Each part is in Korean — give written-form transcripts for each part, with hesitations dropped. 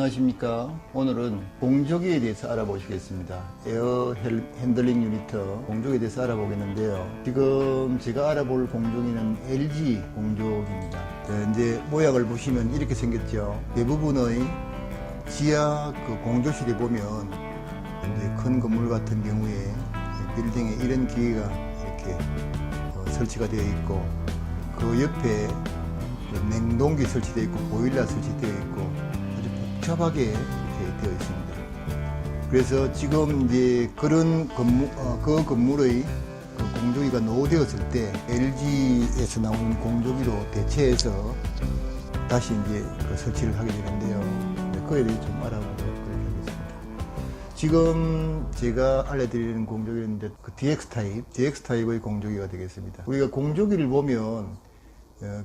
안녕하십니까. 오늘은 공조기에 대해서 알아보시겠습니다. 에어 핸들링 유니터 공조기에 대해서 알아보겠는데요. 지금 제가 알아볼 공조기는 LG 공조기입니다. 이제 모양을 보시면 이렇게 생겼죠. 대부분의 지하 공조실에 보면 이제 큰 건물 같은 경우에 빌딩에 이런 기계가 이렇게 설치가 되어 있고, 그 옆에 냉동기 설치되어 있고 보일러 설치되어 있고 아주 복잡하게 이렇게 되어 있습니다. 그래서 지금 이제 그런 그 건물의 공조기가 노후되었을 때 LG에서 나오는 공조기로 대체해서 다시 이제 설치를 하게 되는데요. 그에 대해 좀 알아보도록 하겠습니다. 지금 제가 알려드리는 공조기는 이제 DX 타입의 공조기가 되겠습니다. 우리가 공조기를 보면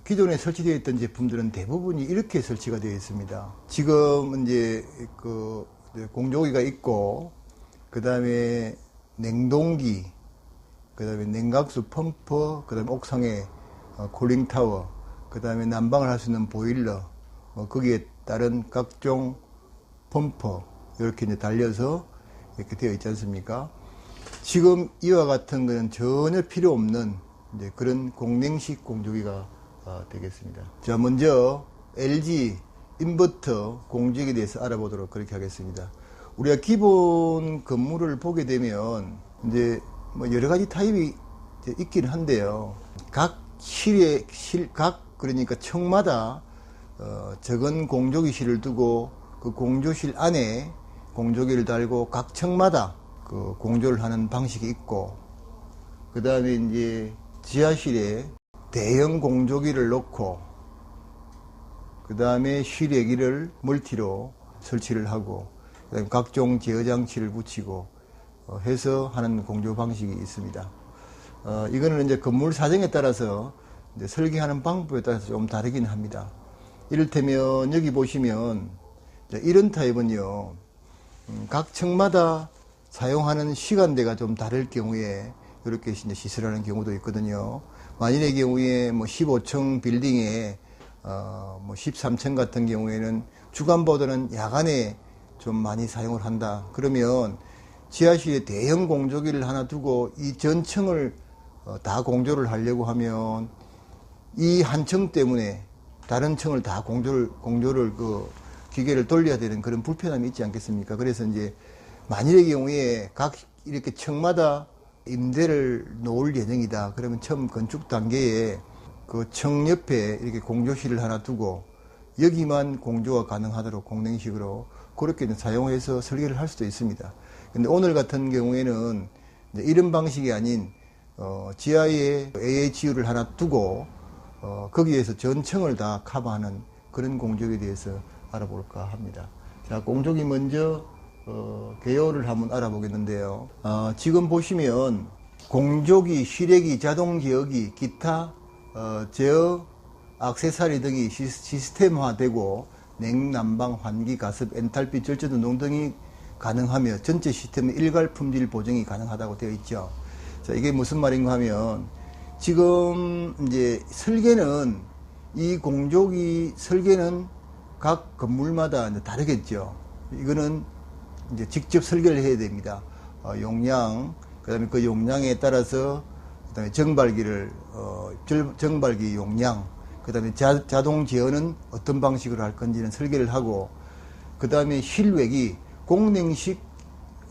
기존에 설치되어 있던 제품들은 대부분이 이렇게 설치가 되어 있습니다. 지금 이제 공조기가 있고, 그 다음에 냉동기, 그 다음에 냉각수 펌프, 그 다음에 옥상에 쿨링타워, 그 다음에 난방을 할 수 있는 보일러, 거기에 따른 각종 펌프, 이렇게 이제 달려서 이렇게 되어 있지 않습니까? 지금 이와 같은 것은 전혀 필요 없는 이제 그런 공냉식 공조기가 되겠습니다. 자, 먼저 LG 인버터 공조기에 대해서 알아보도록 그렇게 하겠습니다. 우리가 기본 건물을 보게 되면 이제 여러 가지 타입이 있긴 한데요. 각 그러니까 층마다 적은 공조기실을 두고 그 공조실 안에 공조기를 달고 각 층마다 그 공조를 하는 방식이 있고, 그 다음에 이제 지하실에 대형 공조기를 놓고, 그 다음에 실외기를 멀티로 설치를 하고, 그다음에 각종 제어 장치를 붙이고 해서 하는 공조 방식이 있습니다. 이거는 이제 건물 사정에 따라서 이제 설계하는 방법에 따라서 좀 다르긴 합니다. 이를테면 여기 보시면 이런 타입은요, 각 층마다 사용하는 시간대가 좀 다를 경우에 이렇게 이제 시설하는 경우도 있거든요. 만일의 경우에 15층 빌딩에 13층 같은 경우에는 주간보다는 야간에 좀 많이 사용을 한다. 그러면 지하실에 대형 공조기를 하나 두고 이 전층을 다 공조를 하려고 하면 이 한 층 때문에 다른 층을 다 공조를 기계를 돌려야 되는 그런 불편함이 있지 않겠습니까? 그래서 이제 만일의 경우에 각 이렇게 층마다 임대를 놓을 예정이다. 그러면 처음 건축 단계에 그 층 옆에 이렇게 공조실을 하나 두고 여기만 공조가 가능하도록 공냉식으로 그렇게 사용해서 설계를 할 수도 있습니다. 근데 오늘 같은 경우에는 이런 방식이 아닌 지하에 AHU를 하나 두고 거기에서 전층을 다 커버하는 그런 공조기에 대해서 알아볼까 합니다. 자, 공조기 먼저 개요를 한번 알아보겠는데요. 지금 보시면 공조기, 실외기, 자동 제어기, 기타 제어 액세서리 등이 시스템화되고 냉난방, 환기, 가습, 엔탈피, 절전 운동 등이 가능하며 전체 시스템의 일괄 품질 보정이 가능하다고 되어 있죠. 자, 이게 무슨 말인가 하면 지금 이제 설계는 이 공조기 설계는 각 건물마다 다르겠죠. 이거는 이제 직접 설계를 해야 됩니다. 용량, 그 다음에 그 용량에 따라서 그 다음에 정발기 용량, 그 다음에 자동 제어는 어떤 방식으로 할 건지는 설계를 하고, 그 다음에 실외기, 공냉식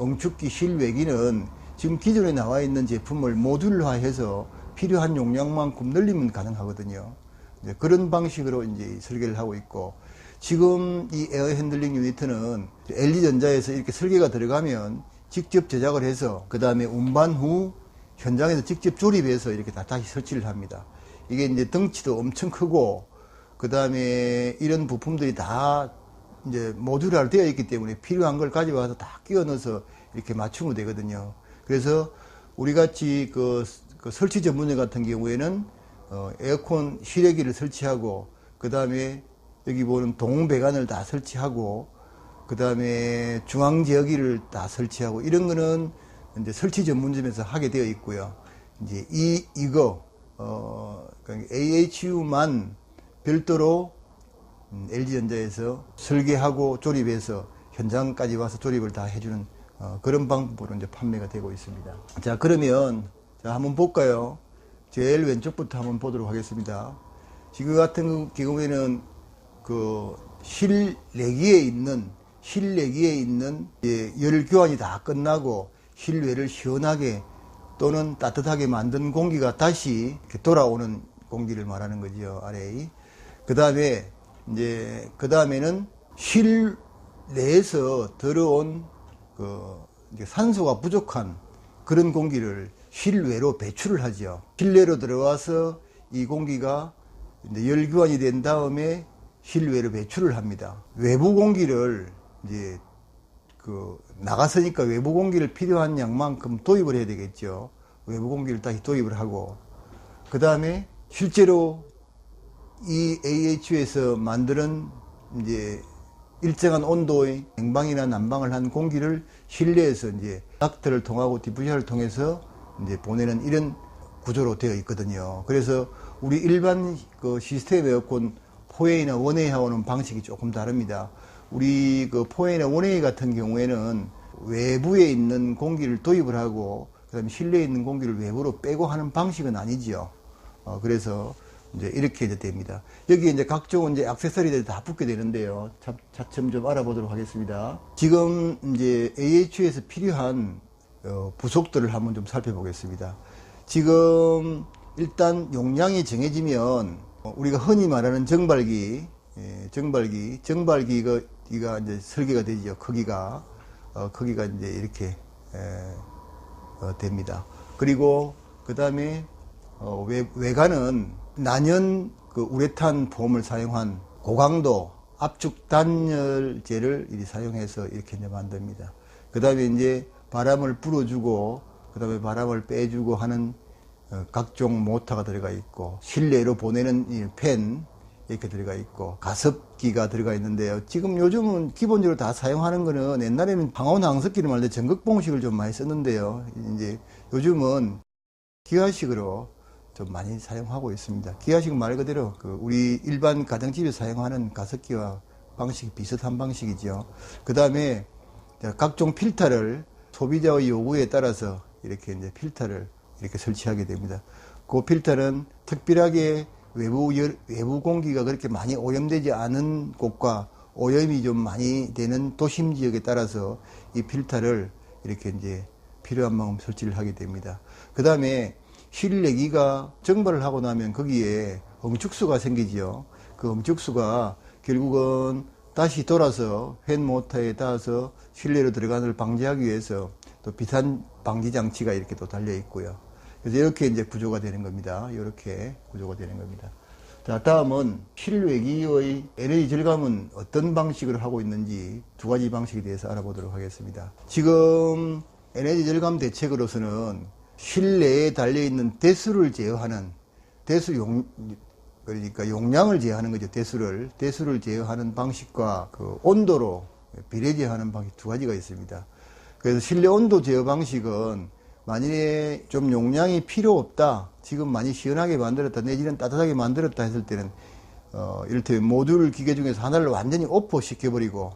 응축기 실외기는 지금 기존에 나와 있는 제품을 모듈화해서 필요한 용량만큼 늘리면 가능하거든요. 이제 그런 방식으로 이제 설계를 하고 있고, 지금 이 에어 핸들링 유니트는 LG전자에서 이렇게 설계가 들어가면 직접 제작을 해서 그 다음에 운반 후 현장에서 직접 조립해서 이렇게 다시 설치를 합니다. 이게 이제 덩치도 엄청 크고, 그 다음에 이런 부품들이 다 이제 모듈화 되어 있기 때문에 필요한 걸 가져와서 다 끼워 넣어서 이렇게 맞추면 되거든요. 그래서 우리 같이 그 설치 전문점 같은 경우에는 에어컨 실외기를 설치하고, 그 다음에 여기 보는 동배관을 다 설치하고, 그 다음에 중앙제어기를 다 설치하고, 이런 거는 이제 설치 전문점에서 하게 되어 있고요. 이제 AHU만 별도로 LG전자에서 설계하고 조립해서 현장까지 와서 조립을 다 해주는 그런 방법으로 이제 판매가 되고 있습니다. 자, 그러면 자, 한번 볼까요? 제일 왼쪽부터 한번 보도록 하겠습니다. 지금 같은 경우에는 그 실내기에 있는 열 교환이 다 끝나고 실외를 시원하게 또는 따뜻하게 만든 공기가 다시 이렇게 돌아오는 공기를 말하는 거죠. RA. 그 다음에는 실내에서 들어온 이제 산소가 부족한 그런 공기를 실외로 배출을 하죠. 실내로 들어와서 이 공기가 이제 열교환이 된 다음에 실외로 배출을 합니다. 외부 공기를 이제 나갔으니까 외부 공기를 필요한 양만큼 도입을 해야 되겠죠. 외부 공기를 다시 도입을 하고, 그 다음에 실제로 이 AHU에서 만드는 이제 일정한 온도의 냉방이나 난방을 한 공기를 실내에서 이제 닥터를 통하고 디퓨저를 통해서 이제 보내는 이런 구조로 되어 있거든요. 그래서 우리 일반 그 시스템 에어컨 4A나 1A하고는 방식이 조금 다릅니다. 우리 그 4A나 1A 같은 경우에는 외부에 있는 공기를 도입을 하고 그다음에 실내에 있는 공기를 외부로 빼고 하는 방식은 아니지요. 그래서 이제 이렇게 이제 됩니다. 여기에 이제 각종 이제 액세서리들이 다 붙게 되는데요. 차츰 좀 알아보도록 하겠습니다. 지금 이제 AHU에서 필요한 부속들을 한번 좀 살펴보겠습니다. 지금 일단 용량이 정해지면 우리가 흔히 말하는 정발기가 이제 설계가 되죠. 크기가 이제 이렇게 됩니다. 그리고 그 다음에 외관은 난연 그 우레탄 폼을 사용한 고강도 압축 단열재를 사용해서 이렇게 이제 만듭니다. 그 다음에 이제 바람을 불어주고 그 다음에 바람을 빼주고 하는 각종 모터가 들어가 있고 실내로 보내는 이 팬 이렇게 들어가 있고 가습기가 들어가 있는데요. 지금 요즘은 기본적으로 다 사용하는 거는 옛날에는 방온 항습기를 말할 때 전극봉식을 좀 많이 썼는데요. 이제 요즘은 기화식으로 좀 많이 사용하고 있습니다. 기화식 말 그대로 우리 일반 가정집에 사용하는 가습기와 방식이 비슷한 방식이죠. 그 다음에 각종 필터를 소비자의 요구에 따라서 이렇게 이제 필터를 이렇게 설치하게 됩니다. 그 필터는 특별하게 외부 공기가 그렇게 많이 오염되지 않은 곳과 오염이 좀 많이 되는 도심 지역에 따라서 이 필터를 이렇게 이제 필요한 만큼 설치를 하게 됩니다. 그 다음에 실내기가 정발을 하고 나면 거기에 응축수가 생기지요. 그 응축수가 결국은 다시 돌아서 팬 모터에 닿아서 실내로 들어가는 걸 방지하기 위해서 또 비산 방지 장치가 이렇게 또 달려 있고요. 그래서 이렇게 이제 구조가 되는 겁니다. 이렇게 구조가 되는 겁니다. 자, 다음은 실외기의 에너지 절감은 어떤 방식으로 하고 있는지 두 가지 방식에 대해서 알아보도록 하겠습니다. 지금 에너지 절감 대책으로서는 실내에 달려있는 대수를 제어하는 그러니까 용량을 제어하는 거죠. 대수를 제어하는 방식과 그 온도로 비례 제어하는 방식 두 가지가 있습니다. 그래서 실내 온도 제어 방식은 만일에 좀 용량이 필요 없다, 지금 많이 시원하게 만들었다, 내지는 따뜻하게 만들었다 했을 때는 이를테면 모듈 기계 중에서 하나를 완전히 오프 시켜버리고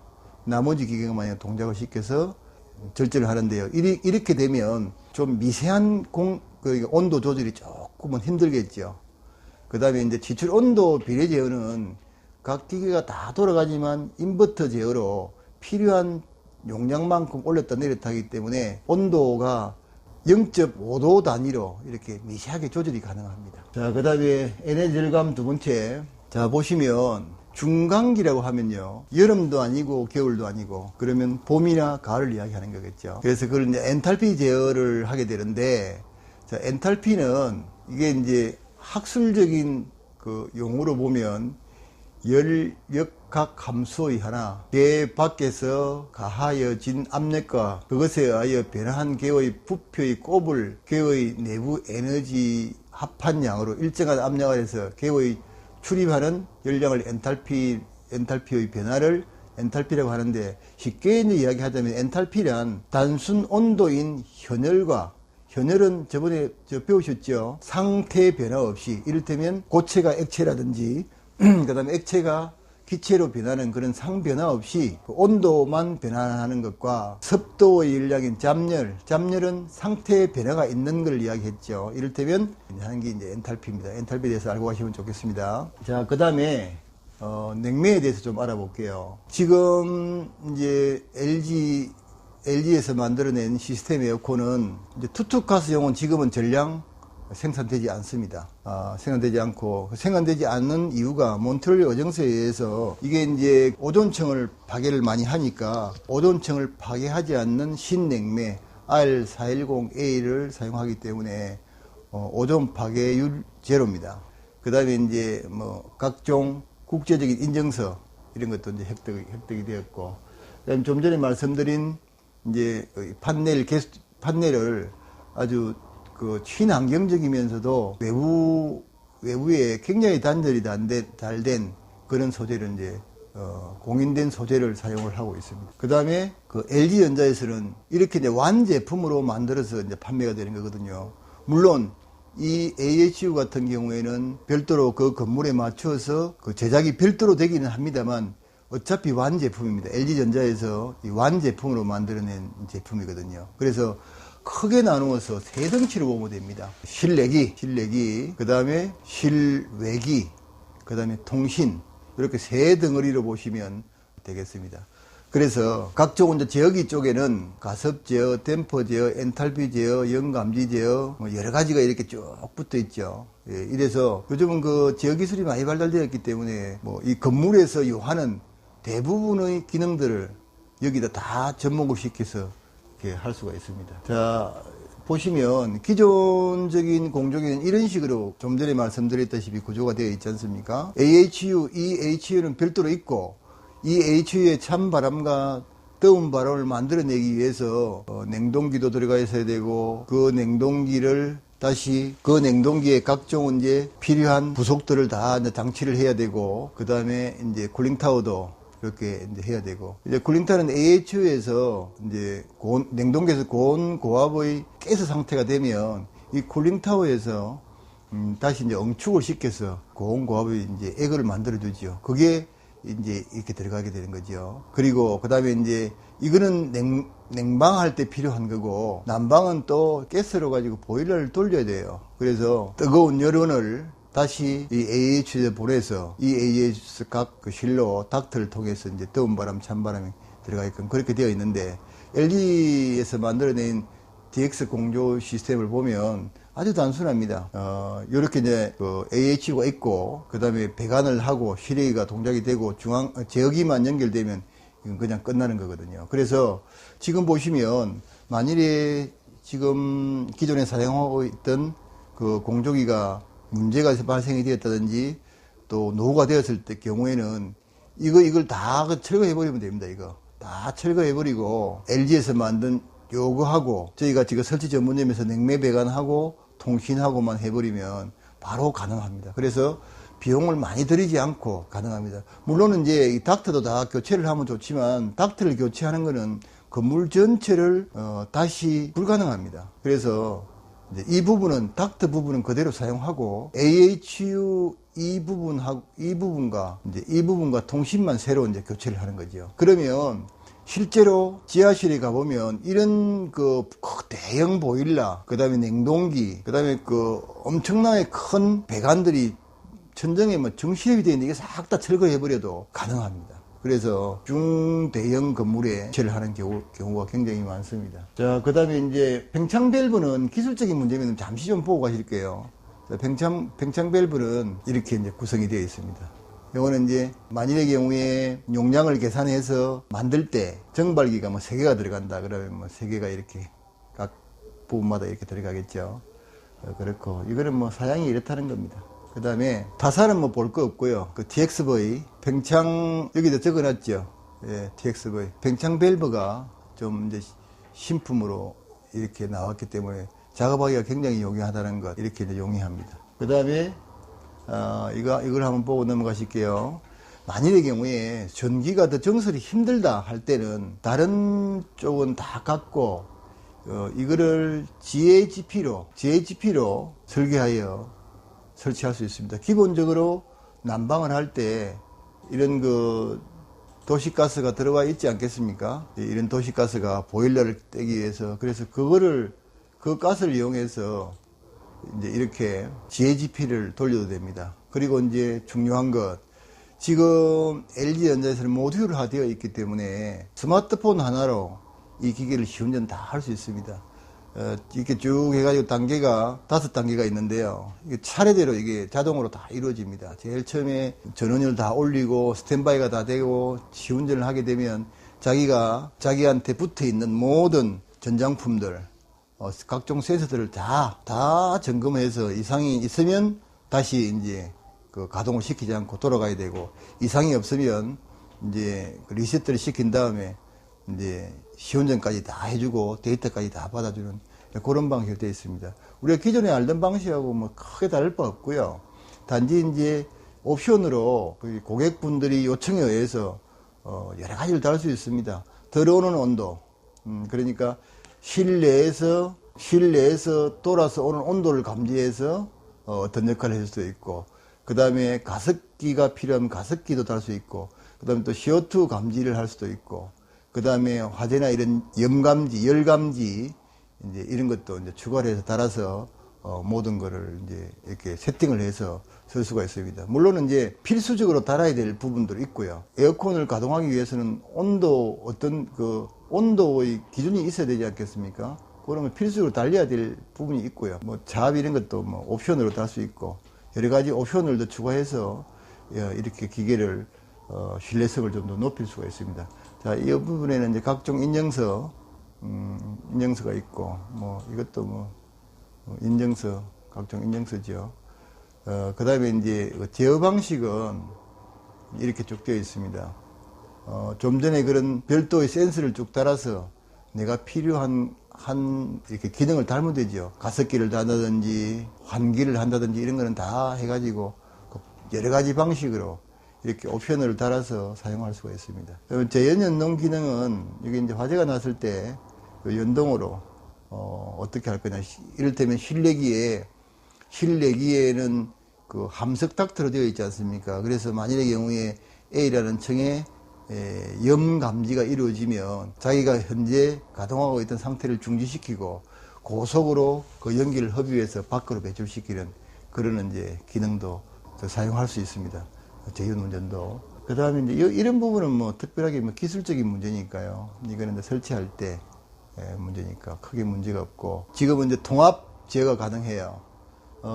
나머지 기계가 만약 동작을 시켜서 절제를 하는데요. 이렇게 되면 좀 미세한 온도 조절이 조금은 힘들겠죠. 그 다음에 이제 지출 온도 비례 제어는 각 기계가 다 돌아가지만 인버터 제어로 필요한 용량만큼 올렸다 내렸다 하기 때문에 온도가 0.5도 단위로 이렇게 미세하게 조절이 가능합니다. 자, 그 다음에 에너지 절감 두 번째. 자, 보시면 중간기라고 하면요, 여름도 아니고 겨울도 아니고 그러면 봄이나 가을을 이야기하는 거겠죠. 그래서 그걸 이제 엔탈피 제어를 하게 되는데, 자, 엔탈피는 이게 이제 학술적인 그 용어로 보면 열역학 함수의 하나, 개 밖에서 가하여진 압력과 그것에 의하여 변화한 개의 부표의 곱을 개의 내부 에너지 합한 양으로 일정한 압력 아래서 개의 출입하는 열량을 엔탈피의 변화를 엔탈피라고 하는데, 쉽게 이야기하자면 엔탈피란 단순 온도인 현열은 저번에 배우셨죠? 상태 변화 없이, 이를테면 고체가 액체라든지 그 다음에 액체가 기체로 변하는 그런 상변화 없이 온도만 변화하는 것과 습도의 일량인 잠열은 상태의 변화가 있는 걸 이야기했죠. 이를테면 하는 게 이제 엔탈피입니다. 엔탈피에 대해서 알고 가시면 좋겠습니다. 자, 그 다음에 냉매에 대해서 좀 알아볼게요. 지금 이제 LG에서 만들어낸 시스템 에어컨은 이제 투투가스용은 지금은 전량 생산되지 않습니다. 생산되지 않고, 생산되지 않는 이유가 몬트리올 어정서에 의해서 이게 이제 오존층을 파괴를 많이 하니까 오존층을 파괴하지 않는 신냉매 R410A를 사용하기 때문에 오존 파괴율 제로입니다. 그 다음에 이제 뭐 각종 국제적인 인증서 이런 것도 이제 획득이 되었고, 그다음에 좀 전에 말씀드린 이제 판넬을 아주 그 친환경적이면서도 외부에 굉장히 단열이 잘 된 그런 소재를 이제 공인된 소재를 사용을 하고 있습니다. 그 다음에 그 LG전자에서는 이렇게 이제 완제품으로 만들어서 이제 판매가 되는 거거든요. 물론 이 AHU 같은 경우에는 별도로 그 건물에 맞춰서 그 제작이 별도로 되기는 합니다만 어차피 완제품입니다. LG전자에서 이 완제품으로 만들어낸 제품이거든요. 그래서 크게 나누어서 세 덩치로 보면 됩니다. 실내기, 그 다음에 실외기, 그 다음에 통신, 이렇게 세 덩어리로 보시면 되겠습니다. 그래서 각종 이제 제어기 쪽에는 가습 제어, 댐퍼 제어, 엔탈피 제어, 영감지 제어, 뭐 여러 가지가 이렇게 쭉 붙어 있죠. 예, 이래서 요즘은 그 제어 기술이 많이 발달되었기 때문에 뭐 이 건물에서 요하는 대부분의 기능들을 여기다 다 접목을 시켜서 이렇게 할 수가 있습니다. 자, 보시면 기존적인 공조기는 이런 식으로 좀 전에 말씀드렸다시피 구조가 되어 있지 않습니까? AHU, EHU는 별도로 있고, 이 HU의 찬 바람과 뜨거운 바람을 만들어내기 위해서 냉동기도 들어가 있어야 되고, 그 냉동기를 다시 그 냉동기에 각종 이제 필요한 부속들을 다 이제 장치를 해야 되고, 그 다음에 이제 쿨링타워도 이렇게 이제 해야 되고, 이제 쿨링타워는 AHU에서 이제 냉동기에서 고압의 가스 상태가 되면 이 쿨링타워에서 다시 이제 응축을 시켜서 고온고압의 이제 액을 만들어주죠. 그게 이제 이렇게 들어가게 되는 거죠. 그리고 그 다음에 이제 이거는 냉방할 때 필요한 거고, 난방은 또 가스로 가지고 보일러를 돌려야 돼요. 그래서 뜨거운 열원을 다시 이 AH에 보내서 이 AH 각 그 실로 닥트를 통해서 이제 뜨거운 바람, 찬 바람이 들어가게끔 그렇게 되어 있는데, LG에서 만들어낸 DX 공조 시스템을 보면 아주 단순합니다. 이렇게 이제 그 AH가 있고, 그 다음에 배관을 하고 실외기가 동작이 되고 제어기만 연결되면 이건 그냥 끝나는 거거든요. 그래서 지금 보시면 만일에 지금 기존에 사용하고 있던 그 공조기가 문제가 발생이 되었다든지 또 노후가 되었을 때 경우에는 이걸 다 철거해버리면 됩니다. 이거 다 철거해버리고 LG에서 만든 요거하고 저희가 지금 설치 전문점에서 냉매 배관하고 통신하고만 해버리면 바로 가능합니다. 그래서 비용을 많이 들이지 않고 가능합니다. 물론 이제 이 닥터도 다 교체를 하면 좋지만 닥터를 교체하는 거는 건물 전체를 다시 불가능합니다. 그래서 이제 이 부분은 닥터 부분은 그대로 사용하고 AHU 이 부분과 통신만 새로 이제 교체를 하는 거죠. 그러면 실제로 지하실에 가보면 이런 그 대형 보일러, 그 다음에 냉동기, 그 다음에 그 엄청나게 큰 배관들이 천정에 뭐 정실이 되어 있는데 이게 싹 다 철거해버려도 가능합니다. 그래서 중대형 건물에 교체를 하는 경우가 굉장히 많습니다. 자, 그 다음에 이제 팽창 밸브는 기술적인 문제면 잠시 좀 보고 가실게요. 팽창 밸브는 이렇게 이제 구성이 되어 있습니다. 이거는 이제 만일의 경우에 용량을 계산해서 만들 때 정발기가 뭐 3개가 들어간다 그러면 뭐 3개가 이렇게 각 부분마다 이렇게 들어가겠죠. 그렇고 이거는 뭐 사양이 이렇다는 겁니다. 그 다음에 타사는 뭐 볼 거 없고요. 그 TXV 팽창 여기다 적어놨죠. 예, TXV 팽창 밸브가 좀 이제 신품으로 이렇게 나왔기 때문에 작업하기가 굉장히 용이하다는 것 이렇게 이제 용이합니다. 그 다음에 이걸 한번 보고 넘어가실게요. 만일의 경우에 전기가 더 정설이 힘들다 할 때는 다른 쪽은 다 갖고 이거를 GHP로 설계하여 설치할 수 있습니다. 기본적으로 난방을 할 때 이런 그 도시가스가 들어와 있지 않겠습니까? 이런 도시가스가 보일러를 떼기 위해서, 그래서 그 가스를 이용해서 이제 이렇게 GHP를 돌려도 됩니다. 그리고 이제 중요한 것, 지금 LG전자에서는 모듈화 되어 있기 때문에 스마트폰 하나로 이 기계를 시운전 다 할 수 있습니다. 이렇게 쭉 해가지고 단계가 5단계가 있는데요. 이게 차례대로 이게 자동으로 다 이루어집니다. 제일 처음에 전원을 다 올리고 스탠바이가 다 되고 시운전을 하게 되면 자기한테 붙어 있는 모든 전장품들, 각종 센서들을 다 점검해서 이상이 있으면 다시 이제 그 가동을 시키지 않고 돌아가야 되고, 이상이 없으면 이제 리셋을 시킨 다음에 이제 시운전까지 다 해주고 데이터까지 다 받아주는 그런 방식으로 되어 있습니다. 우리가 기존에 알던 방식하고 뭐 크게 다를 바 없고요. 단지 이제 옵션으로 고객분들이 요청에 의해서 여러 가지를 다 할 수 있습니다. 들어오는 온도, 그러니까 실내에서 돌아서 오는 온도를 감지해서 어떤 역할을 해줄 수도 있고, 그 다음에 가습기가 필요하면 가습기도 달 수 있고, 그 다음에 또 CO2 감지를 할 수도 있고, 그 다음에 화재나 이런 염감지, 열감지, 이제 이런 것도 이제 추가를 해서 달아서 모든 거를 이제 이렇게 세팅을 해서 쓸 수가 있습니다. 물론 이제 필수적으로 달아야 될 부분도 있고요. 에어컨을 가동하기 위해서는 어떤 그 온도의 기준이 있어야 되지 않겠습니까? 그러면 필수적으로 달려야 될 부분이 있고요. 뭐 자압 이런 것도 뭐 옵션으로 달 수 있고, 여러 가지 옵션을 더 추가해서 이렇게 기계를 신뢰성을 좀 더 높일 수가 있습니다. 자, 이 부분에는 이제 각종 인증서가 있고, 뭐 이것도 인증서, 각종 인증서죠. 그 다음에 이제 제어 방식은 이렇게 쭉 되어 있습니다. 좀 전에 그런 별도의 센서를 쭉 달아서 내가 필요한 이렇게 기능을 달면 되죠. 가습기를 단다든지 환기를 한다든지 이런 거는 다 해가지고 여러 가지 방식으로 이렇게 옵션을 달아서 사용할 수가 있습니다. 재연 연동 기능은 이게 이제 화재가 났을 때 그 연동으로 어떻게 할 거냐. 이를테면 실내기에는 그 함석 닥터로 되어 있지 않습니까? 그래서 만일의 경우에 A라는 층에 염 감지가 이루어지면 자기가 현재 가동하고 있던 상태를 중지시키고 고속으로 그 연기를 흡입해서 밖으로 배출시키는 그런 이제 기능도 사용할 수 있습니다. 제휴 운전도. 그 다음에 이제 이런 부분은 뭐 특별하게 뭐 기술적인 문제니까요. 이거는 이제 설치할 때 문제니까 크게 문제가 없고, 지금은 이제 통합 제어가 가능해요.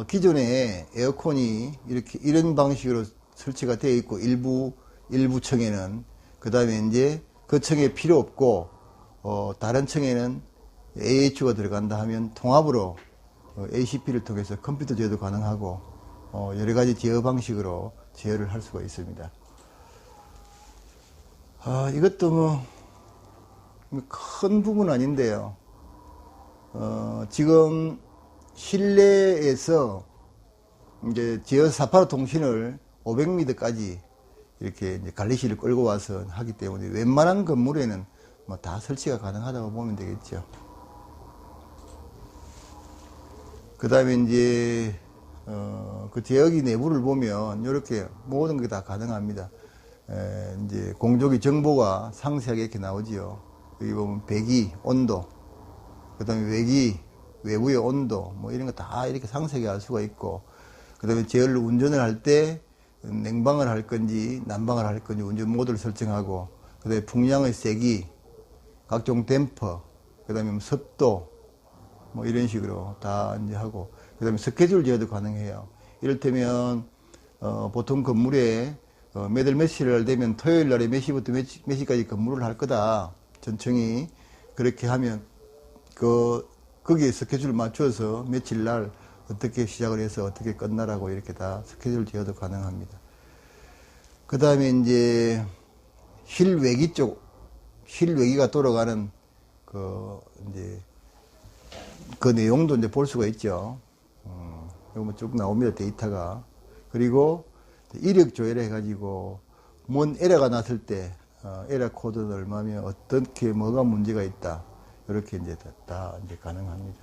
기존에 에어컨이 이런 방식으로 설치가 되어 있고, 일부 층에는, 그 다음에 이제 그 층에 필요 없고, 다른 층에는 AH가 들어간다 하면 통합으로 ACP를 통해서 컴퓨터 제어도 가능하고, 여러 가지 제어 방식으로 제어를 할 수가 있습니다. 이것도 뭐 큰 부분은 아닌데요. 지금 실내에서 이제 제어 485 통신을 500m까지 이렇게 이제 관리실을 끌고 와서 하기 때문에 웬만한 건물에는 뭐 다 설치가 가능하다고 보면 되겠죠. 그 다음에 이제 그 제어기 내부를 보면 이렇게 모든 게 다 가능합니다. 이제 공조기 정보가 상세하게 이렇게 나오지요. 여기 보면 배기 온도, 그 다음에 외부의 온도, 뭐 이런 거 다 이렇게 상세하게 알 수가 있고, 그 다음에 제어를 운전을 할 때 냉방을 할 건지 난방을 할 건지 운전 모드를 설정하고, 그 다음에 풍량의 세기, 각종 댐퍼, 그 다음에 습도, 뭐 이런 식으로 다 이제 하고, 그 다음에 스케줄 제어도 가능해요. 이를테면 보통 건물에 몇 월 며칠을 되면 토요일 날에 몇 시부터 몇 시까지 근무를 할 거다. 전청이 그렇게 하면 거기에 스케줄을 맞춰서 며칠 날 어떻게 시작을 해서 어떻게 끝나라고 이렇게 다 스케줄 제어도 가능합니다. 그 다음에 이제 실외기가 돌아가는 이제 그 내용도 이제 볼 수가 있죠. 이거 쭉 나옵니다, 데이터가. 그리고 이력 조회를 해가지고 뭔 에러가 났을 때 에러 코드는 얼마면 어떻게 뭐가 문제가 있다, 이렇게 이제 다 이제 가능합니다.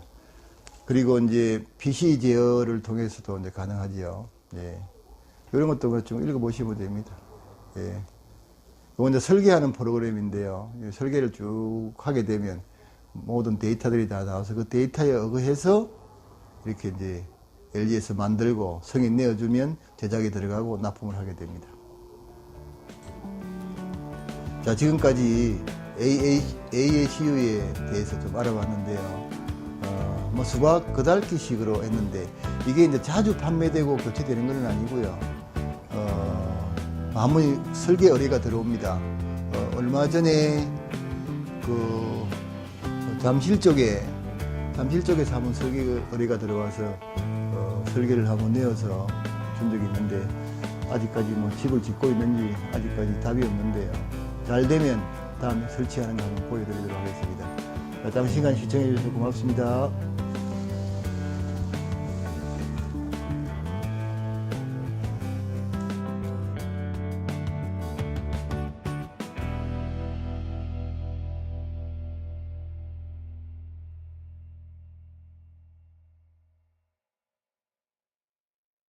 그리고 이제 PC 제어를 통해서도 이제 가능하지요. 예. 이런 것도 좀 읽어보시면 됩니다. 예. 이건 이제 설계하는 프로그램인데요. 이 설계를 쭉 하게 되면 모든 데이터들이 다 나와서 그 데이터에 의거해서 이렇게 이제 LG에서 만들고 승인 내어주면 제작에 들어가고 납품을 하게 됩니다. 자, 지금까지 AACU에 대해서 좀 알아봤는데요. 뭐 수박 그달기식으로 했는데 이게 이제 자주 판매되고 교체되는 건 아니고요. 아무리 설계 의뢰가 들어옵니다. 얼마 전에 그 잠실 쪽에서 한번 설계 의뢰가 들어와서 설계를 한번 내어서 준 적이 있는데 아직까지 뭐 집을 짓고 있는지 아직까지 답이 없는데요. 잘 되면 다음에 설치하는 거 한번 보여드리도록 하겠습니다. 잠시 시간 시청해 주셔서 고맙습니다.